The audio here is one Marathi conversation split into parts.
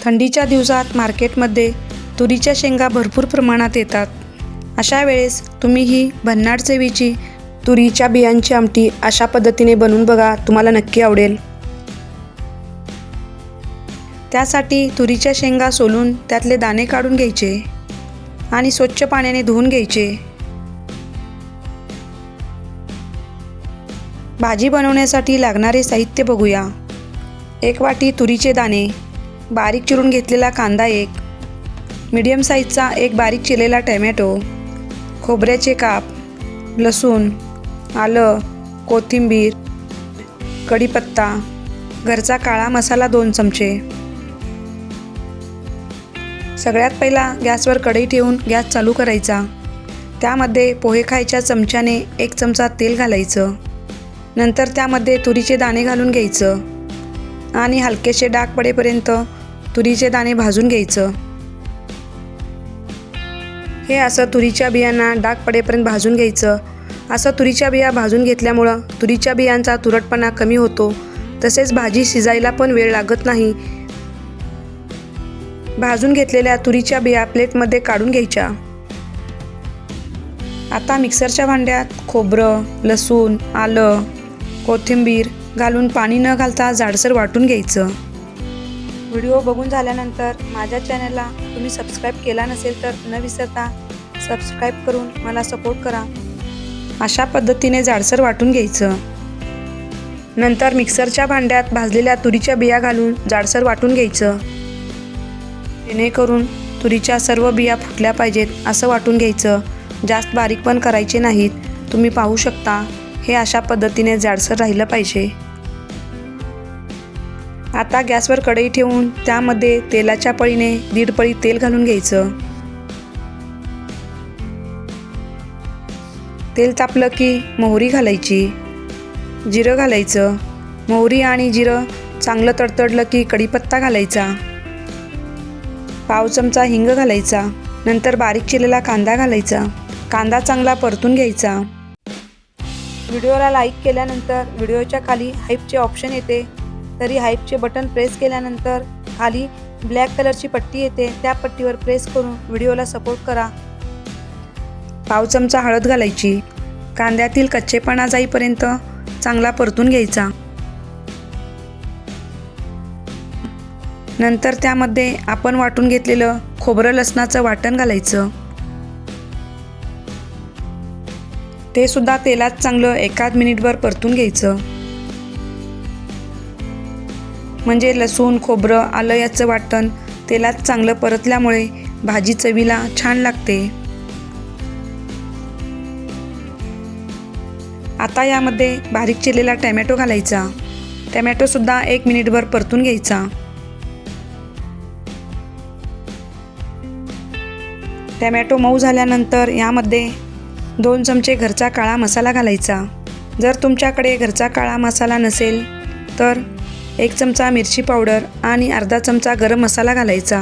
थंडीच्या दिवसात मार्केटमध्ये तुरीच्या शेंगा भरपूर प्रमाणात येतात। अशा वेळेस तुम्ही ही भन्नाट चवीची तुरीच्या बियांची आमटी अशा पद्धतीने बनवून बघा, तुम्हाला नक्की आवडेल। त्यासाठी तुरीच्या शेंगा सोलून त्यातले दाणे काढून घ्यायचे आणि स्वच्छ पाण्याने धुवून घ्यायचे। भाजी बनवण्यासाठी लागणारे साहित्य बघूया। 1 वाटी तुरीचे दाणे, बारीक चिरून घेतलेला कांदा 1, मीडियम साईजचा 1 बारीक चिरलेला टोमॅटो, खोबऱ्याचे काप, लसूण, आलं, कोथिंबीर, कढीपत्ता, घरचा काळा मसाला 2 चमचे। सगळ्यात पहिला गॅसवर कढई ठेवून गॅस चालू करायचा। त्यामध्ये पोहे खायच्या चमच्याने 1 चमचा तेल घालायचं। नंतर त्यामध्ये तुरीचे दाणे घालून घ्यायचं आणि हलकेसे डाग पडेपर्यंत तुरीचे दाणे भाजून घ्यायचं। हे असं तुरीच्या बियांना डाग पडेपर्यंत भाजून घ्यायचं। असं तुरीच्या बिया भाजून घेतल्यामुळं तुरीच्या बियांचा तुरटपणा कमी होतो, तसेच भाजी शिजायला पण वेळ लागत नाही। भाजून घेतलेल्या तुरीच्या बिया प्लेटमध्ये काढून घ्यायच्या। आता मिक्सरच्या भांड्यात खोबरं, लसूण, आलं, कोथिंबीर घालून पाणी न घालता जाडसर वाटून घ्यायचं। व्हिडिओ बघून झाल्यानंतर माझ्या चॅनलला तुम्ही सबस्क्राईब केला नसेल तर न विसरता सबस्क्राईब करून मला सपोर्ट करा। अशा पद्धतीने जाडसर वाटून घ्यायचं। नंतर मिक्सरच्या भांड्यात भाजलेल्या तुरीच्या बिया घालून जाडसर वाटून घ्यायचं, जेणेकरून तुरीच्या सर्व बिया फुटल्या पाहिजेत असं वाटून घ्यायचं। जास्त बारीक पण करायचे नाहीत। तुम्ही पाहू शकता हे अशा पद्धतीने जाडसर राहिलं पाहिजे। आता गॅसवर कढई ठेवून त्यामध्ये तेलाच्या पळीने 1.5 पळी तेल घालून घ्यायचं। तेल तापलं की मोहरी घालायची, जिरं घालायचं। मोहरी आणि जिरं चांगलं तडतडलं की कढीपत्ता घालायचा, पाव चमचा हिंग घालायचा। नंतर बारीक चिरलेला कांदा घालायचा। कांदा चांगला परतून घ्यायचा। व्हिडिओला लाईक केल्यानंतर व्हिडिओच्या खाली हाईपचे ऑप्शन येते, तरी हाईपचे बटन प्रेस केल्यानंतर खाली ब्लॅक कलरची पट्टी येते, त्या पट्टीवर प्रेस करून व्हिडिओला सपोर्ट करा। पाव चमचा हळद घालायची। कांद्यातील कच्चेपणा जाईपर्यंत चांगला परतून घ्यायचा। नंतर त्यामध्ये आपण वाटून घेतलेलं खोबरं लसणाचं वाटण घालायचं। ते सुद्धा तेलात चांगलं 1 मिनिटभर परतून घ्यायचं, म्हणजे लसूण, खोबरं, आलं याचं वाटण तेलात चांगलं परतल्यामुळे भाजी चवीला छान लागते। आता यामध्ये बारीक चिरलेला टोमॅटो घालायचा। टोमॅटो सुद्धा 1 मिनिटभर परतून घ्यायचा। टोमॅटो मऊ झाल्यानंतर यामध्ये 2 चमचे घरचा काळा मसाला घालायचा। जर तुमच्याकडे घरचा काळा मसाला नसेल तर 1 चमचा मिरची पावडर आणि अर्धा चमचा गरम मसाला घालायचा।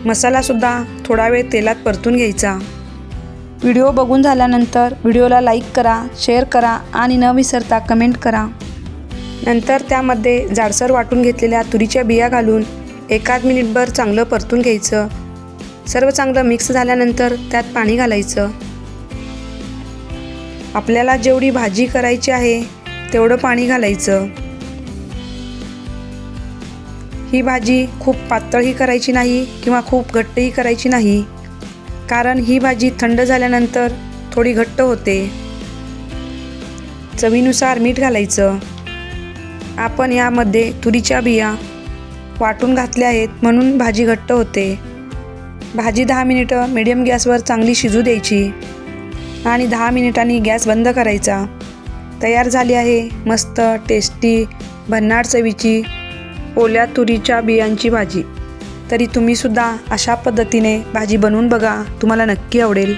मसालासुद्धा थोडा वेळ तेलात परतून घ्यायचा। व्हिडिओ बघून झाल्यानंतर व्हिडिओला लाईक करा, शेअर करा आणि न विसरता कमेंट करा। नंतर त्यामध्ये जाडसर वाटून घेतलेल्या तुरीच्या बिया घालून 1 मिनिटभर चांगलं परतून घ्यायचं। सर्व चांगलं मिक्स झाल्यानंतर त्यात पाणी घालायचं। आपल्याला जेवढी भाजी करायची आहे तेवढं पाणी घालायचं। ही भाजी खूप पातळही करायची नाही किंवा खूप घट्टही करायची नाही, कारण ही भाजी थंड झाल्यानंतर थोडी घट्ट होते। चवीनुसार मीठ घालायचं। आपण यामध्ये तुरीच्या बिया वाटून घातल्या आहेत म्हणून भाजी घट्ट होते। भाजी 10 मिनिटं मीडियम गॅसवर चांगली शिजू द्यायची आणि 10 मिनिटांनी गॅस बंद करायचा। तयार झाली आहे मस्त टेस्टी भन्नाट चवीची ओल्या तुरीच्या बियांची भाजी। तरी तुम्हीसुद्धा अशा पद्धतीने भाजी बनवून बघा, तुम्हाला नक्की आवडेल।